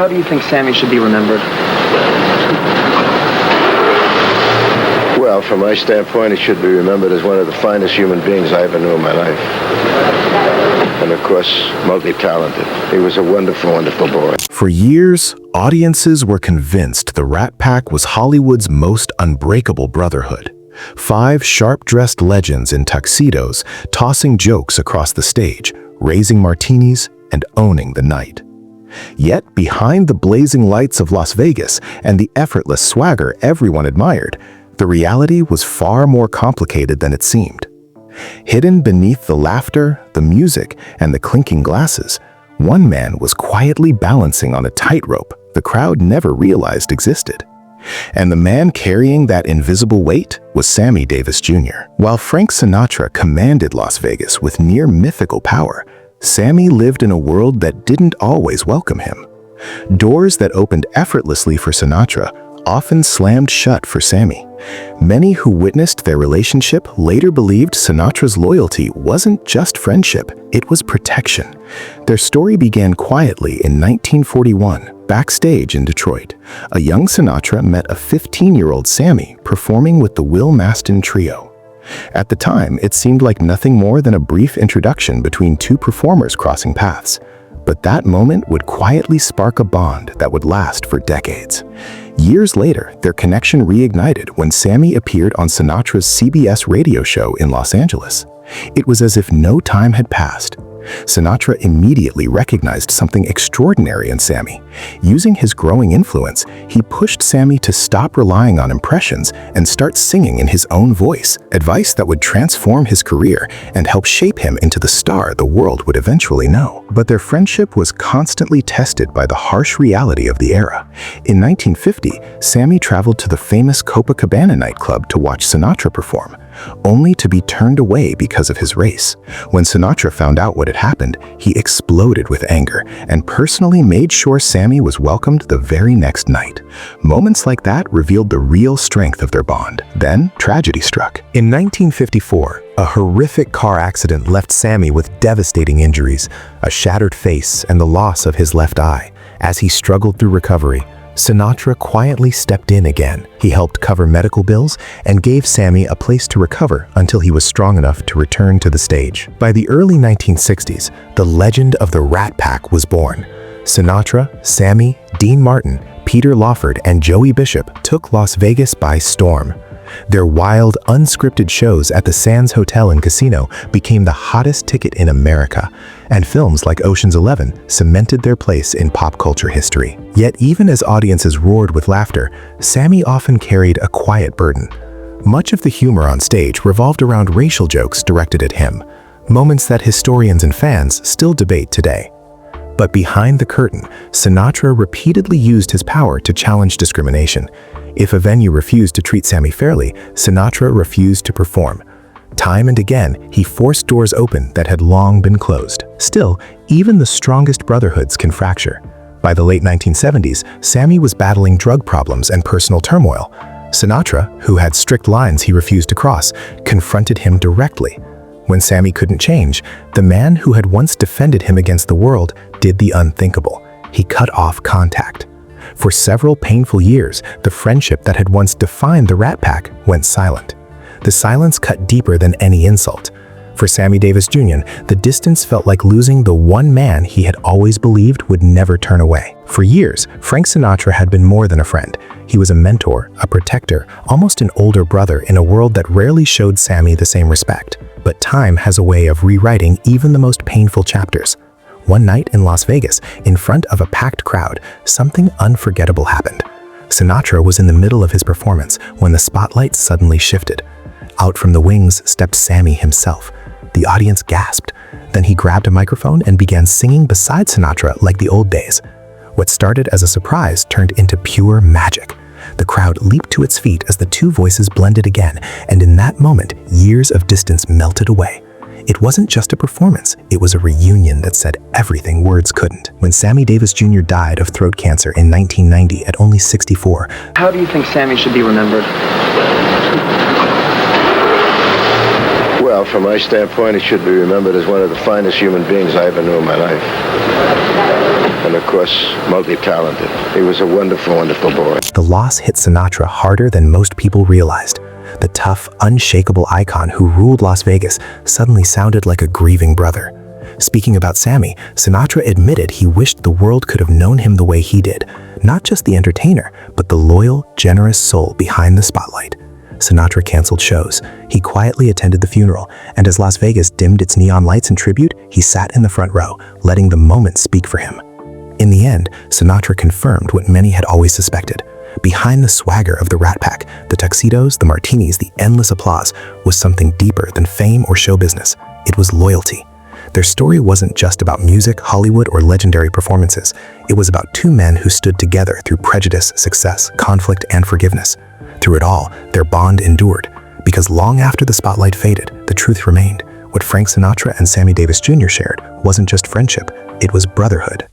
How do you think Sammy should be remembered? Well, from my standpoint, he should be remembered as one of the finest human beings I ever knew in my life. And of course, multi-talented. He was a wonderful, wonderful boy. For years, audiences were convinced the Rat Pack was Hollywood's most unbreakable brotherhood. 5 sharp-dressed legends in tuxedos, tossing jokes across the stage, raising martinis, and owning the night. Yet, behind the blazing lights of Las Vegas and the effortless swagger everyone admired, the reality was far more complicated than it seemed. Hidden beneath the laughter, the music, and the clinking glasses, one man was quietly balancing on a tightrope the crowd never realized existed. And the man carrying that invisible weight was Sammy Davis Jr. While Frank Sinatra commanded Las Vegas with near mythical power, Sammy lived in a world that didn't always welcome him. Doors that opened effortlessly for Sinatra often slammed shut for Sammy. Many who witnessed their relationship later believed Sinatra's loyalty wasn't just friendship, it was protection. Their story began quietly in 1941, backstage in Detroit. A young Sinatra met a 15-year-old Sammy performing with the Will Maston Trio. At the time, it seemed like nothing more than a brief introduction between 2 performers crossing paths. But that moment would quietly spark a bond that would last for decades. Years later, their connection reignited when Sammy appeared on Sinatra's CBS radio show in Los Angeles. It was as if no time had passed. Sinatra immediately recognized something extraordinary in Sammy. Using his growing influence, he pushed Sammy to stop relying on impressions and start singing in his own voice, advice that would transform his career and help shape him into the star the world would eventually know. But their friendship was constantly tested by the harsh reality of the era. In 1950, Sammy traveled to the famous Copacabana nightclub to watch Sinatra perform, only to be turned away because of his race. When Sinatra found out what had happened, he exploded with anger and personally made sure Sammy was welcomed the very next night. Moments like that revealed the real strength of their bond. Then, tragedy struck. In 1954, a horrific car accident left Sammy with devastating injuries, a shattered face, and the loss of his left eye. As he struggled through recovery, Sinatra quietly stepped in again. He helped cover medical bills and gave Sammy a place to recover until he was strong enough to return to the stage. By the early 1960s, the legend of the Rat Pack was born. Sinatra, Sammy, Dean Martin, Peter Lawford, and Joey Bishop took Las Vegas by storm. Their wild, unscripted shows at the Sands Hotel and Casino became the hottest ticket in America, and films like Ocean's 11 cemented their place in pop culture history. Yet even as audiences roared with laughter, Sammy often carried a quiet burden. Much of the humor on stage revolved around racial jokes directed at him, moments that historians and fans still debate today. But behind the curtain, Sinatra repeatedly used his power to challenge discrimination. If a venue refused to treat Sammy fairly, Sinatra refused to perform. Time and again, he forced doors open that had long been closed. Still, even the strongest brotherhoods can fracture. By the late 1970s, Sammy was battling drug problems and personal turmoil. Sinatra, who had strict lines he refused to cross, confronted him directly. When Sammy couldn't change, the man who had once defended him against the world did the unthinkable. He cut off contact. For several painful years, the friendship that had once defined the Rat Pack went silent. The silence cut deeper than any insult. For Sammy Davis Jr., the distance felt like losing the one man he had always believed would never turn away. For years, Frank Sinatra had been more than a friend. He was a mentor, a protector, almost an older brother in a world that rarely showed Sammy the same respect. But time has a way of rewriting even the most painful chapters. One night in Las Vegas, in front of a packed crowd, something unforgettable happened. Sinatra was in the middle of his performance when the spotlight suddenly shifted. Out from the wings stepped Sammy himself. The audience gasped. Then he grabbed a microphone and began singing beside Sinatra like the old days. What started as a surprise turned into pure magic. The crowd leaped to its feet as the two voices blended again, and in that moment, years of distance melted away. It wasn't just a performance, it was a reunion that said everything words couldn't. When Sammy Davis Jr. died of throat cancer in 1990 at only 64. How do you think Sammy should be remembered? Well, from my standpoint, he should be remembered as one of the finest human beings I ever knew in my life. And of course, multi-talented. He was a wonderful, wonderful boy. The loss hit Sinatra harder than most people realized. The tough, unshakable icon who ruled Las Vegas suddenly sounded like a grieving brother. Speaking about Sammy, Sinatra admitted he wished the world could have known him the way he did, not just the entertainer, but the loyal, generous soul behind the spotlight. Sinatra canceled shows. He quietly attended the funeral, and as Las Vegas dimmed its neon lights in tribute, he sat in the front row, letting the moment speak for him. In the end, Sinatra confirmed what many had always suspected. Behind the swagger of the Rat Pack, the tuxedos, the martinis, the endless applause, was something deeper than fame or show business. It was loyalty. Their story wasn't just about music, Hollywood, or legendary performances. It was about two men who stood together through prejudice, success, conflict, and forgiveness. Through it all, their bond endured. Because long after the spotlight faded, the truth remained. What Frank Sinatra and Sammy Davis Jr. shared wasn't just friendship, it was brotherhood.